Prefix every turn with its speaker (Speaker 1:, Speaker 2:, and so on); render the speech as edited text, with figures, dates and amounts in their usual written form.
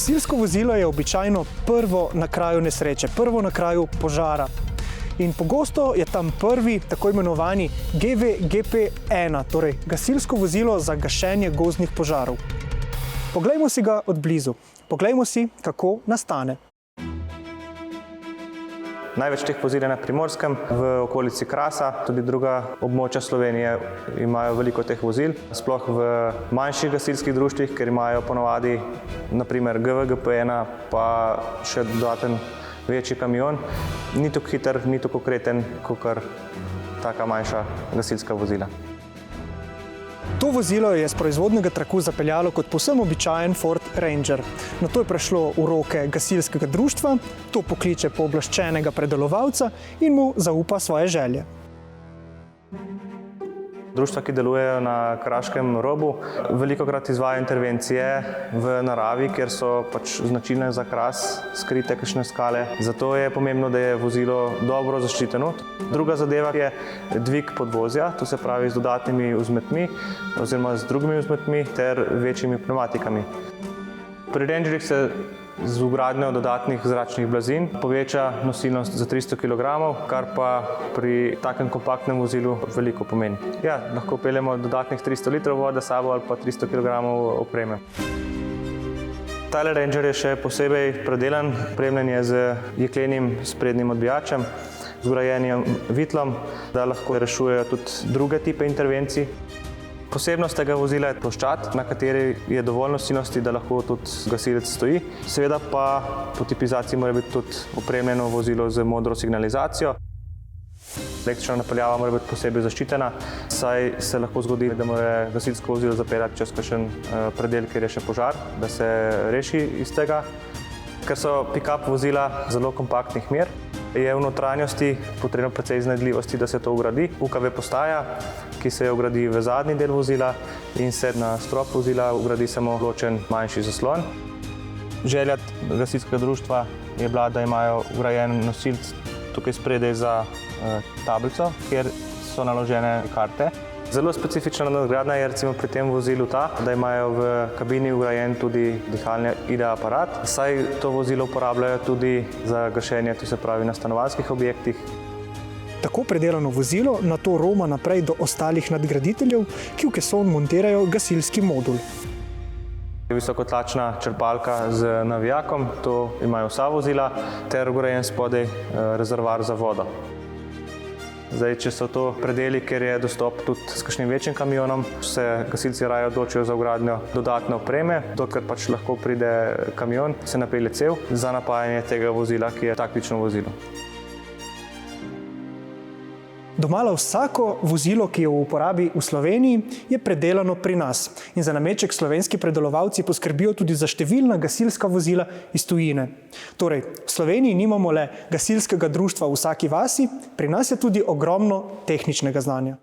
Speaker 1: Gasilsko vozilo je običajno prvo na kraju nesreče, prvo na kraju požara. In pogosto je tam prvi, tako imenovani GVGP-1, torej gasilsko vozilo za gašenje gozdnih požarov. Poglejmo si ga od blizu. Poglejmo si, kako nastane.
Speaker 2: Največ teh vozil je na Primorskem, v okolici Krasa, tudi druga območja Slovenije imajo veliko teh vozil, sploh v manjših gasilskih društvih, ker imajo ponavadi naprimer GVGP-1 pa še dodaten večji kamion. Ni tako hiter, ni tako konkreten, kot taka manjša gasilska vozila.
Speaker 1: To vozilo je s proizvodnega traku zapeljalo kot povsem običajen Ford Ranger. Nato je prešlo v roke gasilskega društva, to pokliče pooblaščenega predelovalca in mu zaupa svoje želje.
Speaker 2: Društva, ki delujejo na Kraškem robu, velikokrat izvajajo intervencije v naravi, kjer so značilne za Kras skrite kakšne skale. Zato je pomembno, da je vozilo dobro zaščiteno. Druga zadeva je dvig podvozja, to se pravi z dodatnimi vzmetmi oziroma z drugimi vzmetmi ter večjimi pneumatikami. Pri Rangerjih se z vgradnjo dodatnih zračnih blazin poveča nosilnost za 300 kg, kar pa pri takem kompaktnem vozilu veliko pomeni. Ja, lahko peljemo dodatnih 300 litrov vode s sabo ali pa 300 kg opreme. Tale Ranger je še posebej predelan, opremljen je z jeklenim sprednjim odbijačem, z vgrajenim vitlom, da lahko rešujejo tudi druge tipe intervencij. Posebnost tega vozila je ploščad, na kateri je dovolj nosilnosti, da lahko tudi gasilec stoji. Seveda pa po tipizaciji mora biti tudi opremljeno vozilo z modro signalizacijo. Električna napeljava mora biti posebej zaščitena, saj se lahko zgodi, da mora gasilsko vozilo zapeljati čez kakšen predel, kjer je še požar, da se reši iz tega. Ker so pick-up vozila zelo kompaktnih mer, je v notranjosti potrebno precej iznajdljivosti, da se to vgradi. UKV postaja, ki se jo vgradi v zadnji del vozila in se na strop vozila vgradi samo ločen manjši zaslon. Želja gasilskega društva je bila, da imajo vgrajen nosilec tukaj spredaj za tablico, kjer so naložene karte. Zelo specifična nadgradnja je recimo pri tem vozilu ta, da imajo v kabini vgrajen tudi dihalni ID aparat, saj to vozilo uporabljajo tudi za gašenje, to se pravi na stanovanjskih objektih.
Speaker 1: Tako predelano vozilo nato roma naprej do ostalih nadgraditeljev, ki v keson montirajo gasilski modul.
Speaker 2: Visokotlačna črpalka z navijakom, to imajo vsa vozila, ter vgrajen spodaj rezervoar za vodo. Zdaj, če so to predeli, kjer je dostop tudi s kakšnim večjim kamionom, se gasilci raje odločijo za vgradnjo dodatne opreme, dokler lahko pride kamion, se napelje cev za napajanje tega vozila, ki je taktično vozilo.
Speaker 1: Domala vsako vozilo, ki je v uporabi v Sloveniji, je predelano pri nas. In za nameček slovenski predelovalci poskrbijo tudi za številna gasilska vozila iz tujine. Torej, v Sloveniji nimamo le gasilskega društva v vsaki vasi, pri nas je tudi ogromno tehničnega znanja.